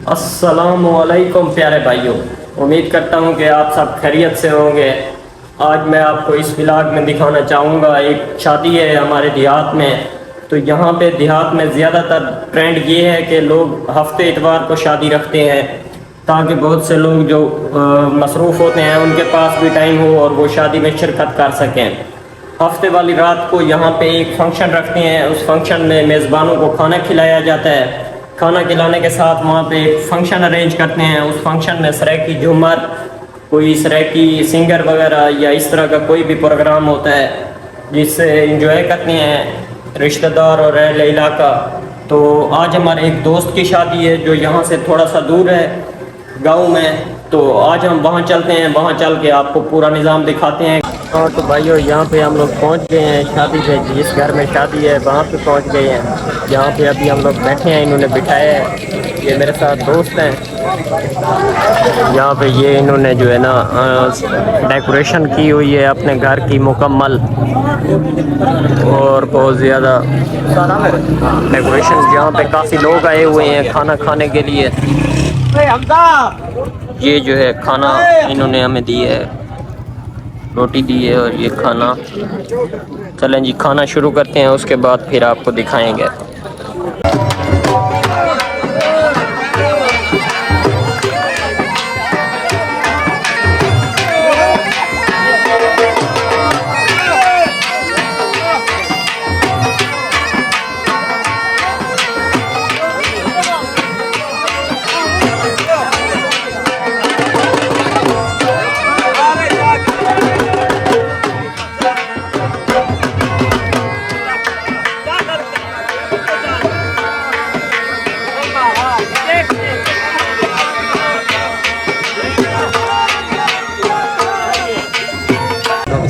अस्सलामुअलैकुम प्यारे भाइयों, उम्मीद करता हूँ कि आप सब खैरियत से होंगे। आज मैं आपको इस व्लॉग में दिखाना चाहूँगा, एक शादी है हमारे देहात में। तो यहाँ पे देहात में ज़्यादातर ट्रेंड ये है कि लोग हफ्ते इतवार को शादी रखते हैं, ताकि बहुत से लोग जो मसरूफ़ होते हैं उनके पास भी टाइम हो और वो शादी में शिरकत कर सकें। हफ्ते वाली रात को यहाँ पे एक फंक्शन रखते हैं। उस फंक्शन में मेज़बानों को खाना खिलाया जाता है। खाना खिलाने के साथ वहाँ पे एक फंक्शन अरेंज करते हैं। उस फंक्शन में सराइकी झूमर, कोई सराइकी सिंगर वगैरह या इस तरह का कोई भी प्रोग्राम होता है, जिससे इंजॉय करते हैं रिश्तेदार और अहले इलाका। तो आज हमारे एक दोस्त की शादी है जो यहाँ से थोड़ा सा दूर है गाँव में। तो आज हम वहाँ चलते हैं, वहाँ चल के आपको पूरा निज़ाम दिखाते हैं। और तो भाइयों, यहाँ पे हम लोग पहुँच गए हैं शादी पे। जिस घर में शादी है वहाँ पे पहुँच गए हैं। यहाँ पे अभी हम लोग बैठे हैं, इन्होंने बिठाया है। ये मेरे साथ दोस्त हैं। यहाँ पे ये इन्होंने जो है ना डेकोरेशन की हुई है अपने घर की मुकम्मल, और बहुत ज़्यादा डेकोरेशन। यहाँ पे काफ़ी लोग आए हुए हैं खाना खाने के लिए। ये जो है खाना इन्होंने हमें दी है, रोटी दी है और ये खाना। चलें जी, खाना शुरू करते हैं, उसके बाद फिर आपको दिखाएंगे।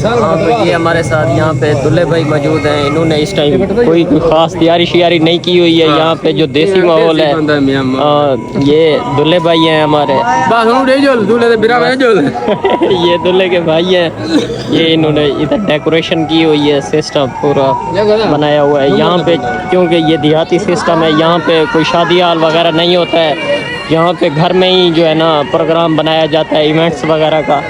हाँ, तो ये हमारे साथ यहाँ पे दुल्हे भाई मौजूद हैं। इन्होंने इस टाइम कोई खास तैयारी शियारी नहीं की हुई है। यहाँ पे जो देसी माहौल है, ये दुल्हे भाई हैं हमारे। ये दुल्हे के भाई हैं। ये इन्होंने इधर डेकोरेशन की हुई है, सिस्टम पूरा बनाया हुआ है यहाँ पे। क्योंकि ये देहाती सिस्टम है, यहाँ पे कोई शादी हाल वगैरह नहीं होता है। यहाँ पे घर में ही जो है ना प्रोग्राम बनाया जाता है इवेंट्स वगैरह का।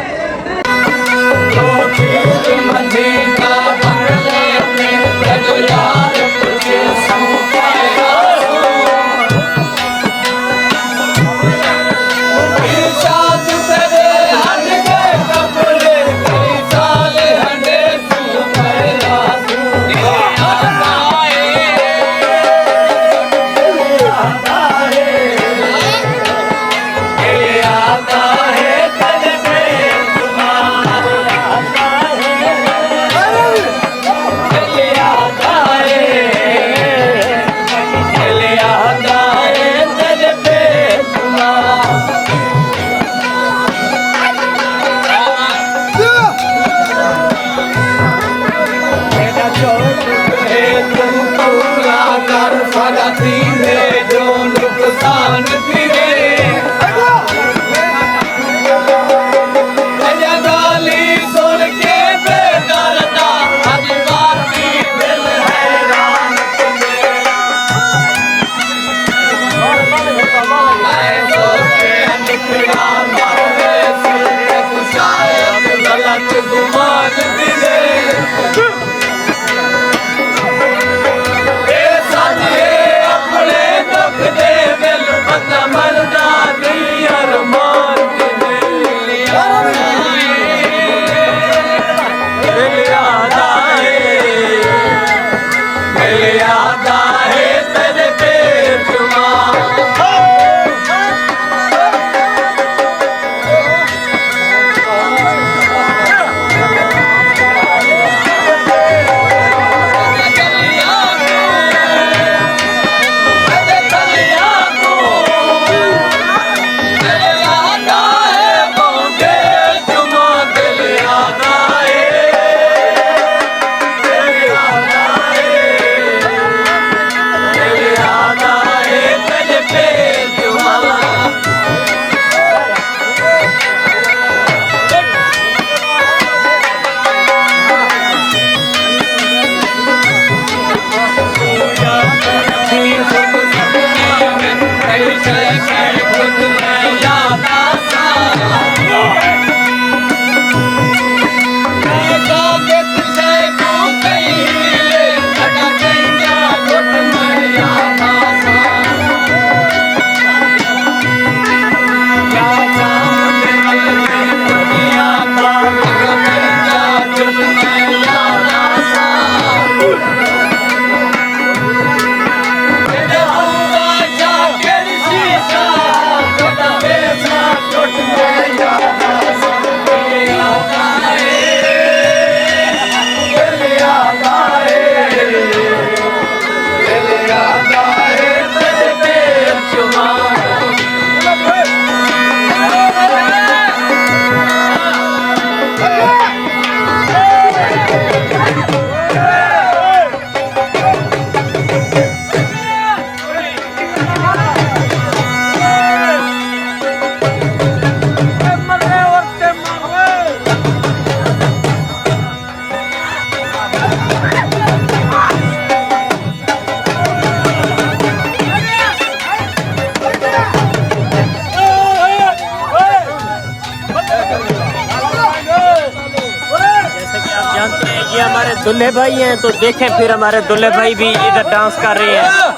दूल्हे भाई हैं, तो देखें फिर हमारे दूल्हे भाई भी इधर डांस कर रहे हैं।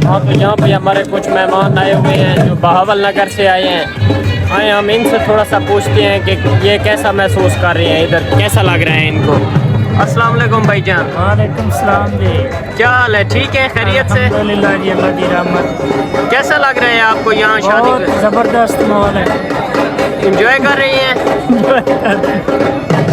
हाँ, तो यहाँ पे हमारे कुछ मेहमान आए हुए हैं जो बहावल नगर से आए हैं। आए हम इनसे थोड़ा सा पूछते हैं कि ये कैसा महसूस कर रहे हैं, इधर कैसा लग रहा है इनको। अस्सलाम वालेकुम भाईजान। वालेकुम सलाम जी। क्या हाल है? ठीक है, खैरियत से? अल्हम्दुलिल्लाह जी, अल्लाह की रहमत। कैसा लग रहा है आपको यहाँ शादी में? ज़बरदस्त माहौल है। एंजॉय कर रही हैं?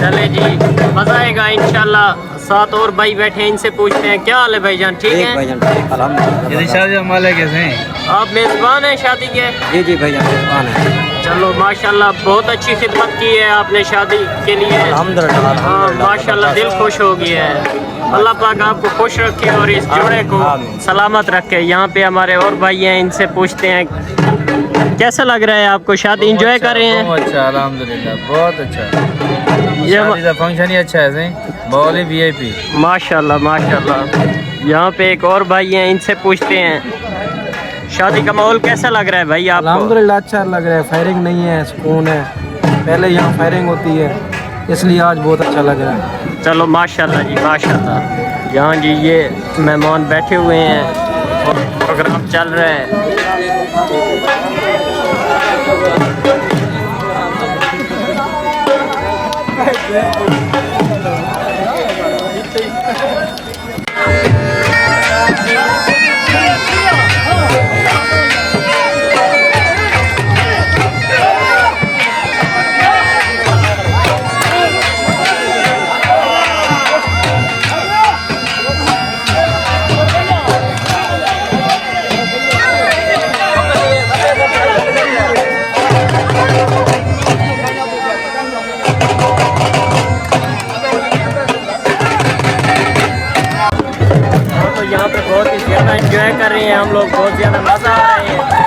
चले जी, मज़ा आएगा इंशाल्लाह। साथ और भाई बैठे हैं, इनसे पूछते हैं क्या हाल है भाईजान, ठीक है? भाईजान ठीक, अल्हम्दुलिल्लाह। शादी हमारे कैसे हैं? आप मेज़बान हैं शादी के? जी जी भाईजान मेहमान है। चलो माशाल्लाह, बहुत अच्छी खिदमत की है आपने शादी के लिए। अल्हम्दुलिल्लाह। हाँ माशाल्लाह, दिल खुश हो गया है। अल्लाह पाक आपको खुश रखे और इस जोड़े को सलामत रखे। यहाँ पे हमारे और भाई हैं, इनसे पूछते हैं कैसा लग रहा है आपको, शादी एंजॉय कर रहे हैं? बहुत अच्छा, अल्हम्दुलिल्लाह, बहुत अच्छा। ये फंक्शन ही अच्छा है, बहुत ही वीआईपी। माशाल्लाह माशाल्लाह। यहाँ पे एक और भाई हैं, इनसे पूछते हैं शादी का माहौल कैसा लग रहा है भाई आपको? अल्हम्दुलिल्लाह अच्छा लग रहा है, फायरिंग नहीं है, सुकून है। पहले यहाँ फायरिंग होती है, इसलिए आज बहुत अच्छा लग रहा है। चलो माशाल्लाह जी माशाल्लाह। यहाँ जी ये मेहमान बैठे हुए हैं और प्रोग्राम चल रहा है। यहाँ पे बहुत ही ज़्यादा एंजॉय कर रहे हैं हम लोग, बहुत ज़्यादा मज़ा आ रहा है।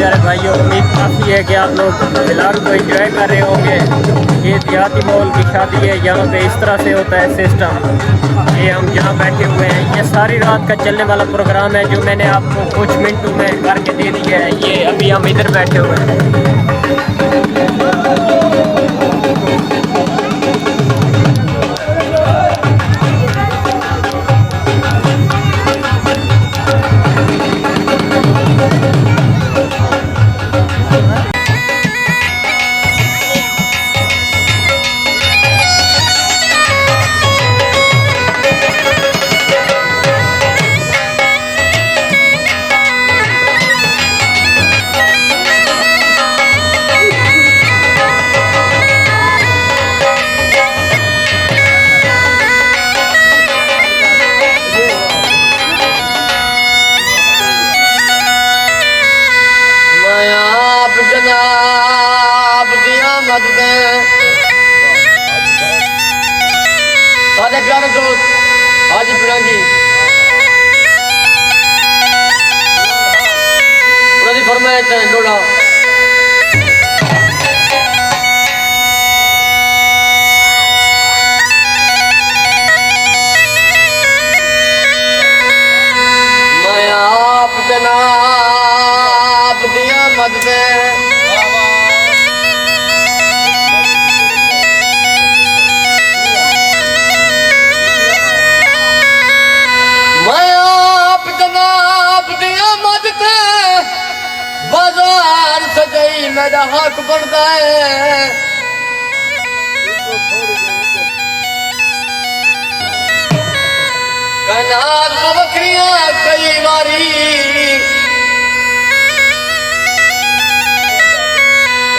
प्यारे भाइयों, उम्मीद काफ़ी है कि आप लोग व्लॉग को एंजॉय कर रहे होंगे। ये देहाती माहौल की शादी है, यहाँ पे इस तरह से होता है सिस्टम। ये हम यहाँ बैठे हुए हैं, ये सारी रात का चलने वाला प्रोग्राम है जो मैंने आपको कुछ मिनटों में करके दे दिया है। ये अभी हम इधर बैठे हुए हैं। सारे प्यारे दोस्त आज पिड़ांगी फरमाइश है लोड़ा मैं आप जनाब दिया मद में बाजार सजाई मेरा हक बनता है। कनाल बकरियां कई बारी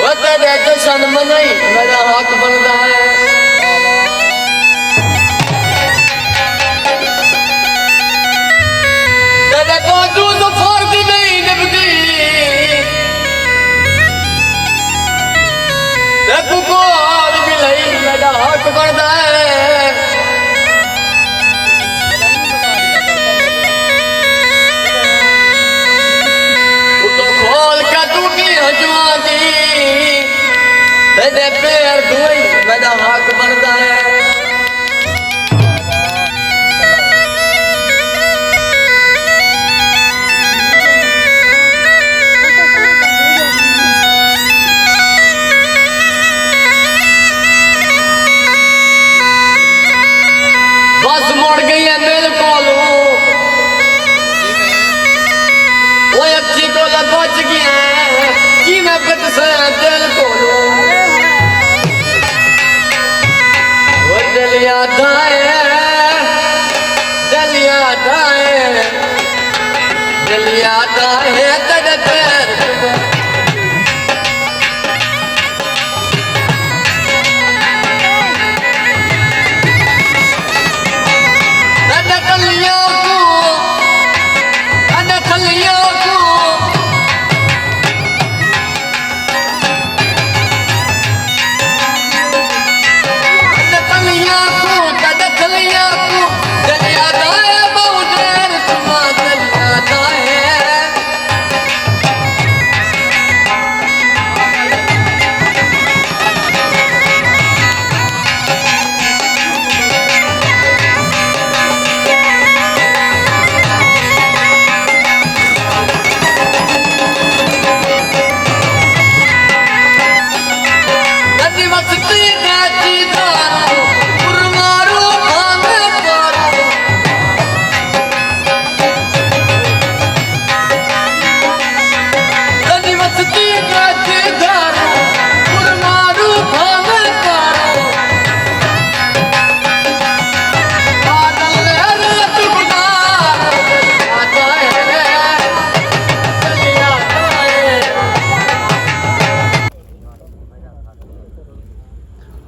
वो तेरे जश्न मनाई मेरा हक बनता है। तेरे को दूध फर्क नहीं निभती मेरा हक बनता है। तो खोल के टूटी हजवा दी मेरे पैर धोई मेरा हक बनता है। बस मुड़ गई है मेरे कोलू वो अच्छी को बच गया कि मैं बच से दिल कोलू वो दिल याद आए तेरे पैर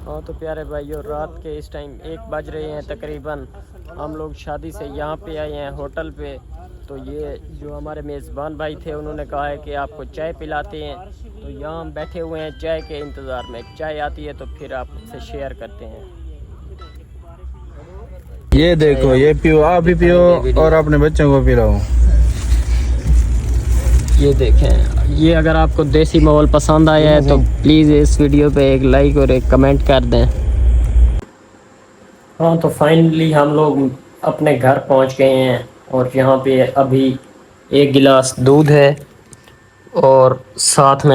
हाँ तो प्यारे भाइयों, रात के इस टाइम 1 बज रहे हैं तकरीबन। हम लोग शादी से यहाँ पे आए हैं होटल पे। तो ये जो हमारे मेज़बान भाई थे उन्होंने कहा है कि आपको चाय पिलाते हैं। तो यहाँ हम बैठे हुए हैं चाय के इंतज़ार में। चाय आती है तो फिर आपसे शेयर करते हैं। ये देखो, ये पियो, आप भी पियो और अपने बच्चों को पिलाओ। ये देखें ये अगर आपको देसी माहौल पसंद आया है तो प्लीज़ इस वीडियो पे एक लाइक और एक कमेंट कर दें। हाँ, तो फाइनली हम लोग अपने घर पहुंच गए हैं और यहाँ पे अभी एक गिलास दूध है और साथ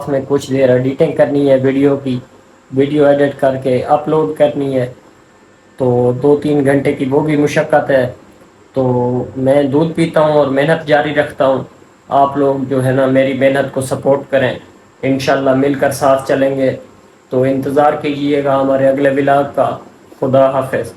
में कुछ देर एडिटिंग करनी है वीडियो की, वीडियो एडिट करके अपलोड करनी है, तो 2-3 घंटे की वो भी मुशक्क़त है। तो मैं दूध पीता हूँ और मेहनत जारी रखता हूँ। आप लोग जो है ना मेरी मेहनत को सपोर्ट करें, इंशाल्लाह मिलकर साथ चलेंगे। तो इंतज़ार कीजिएगा हमारे अगले व्लॉग का। खुदा हाफिज़।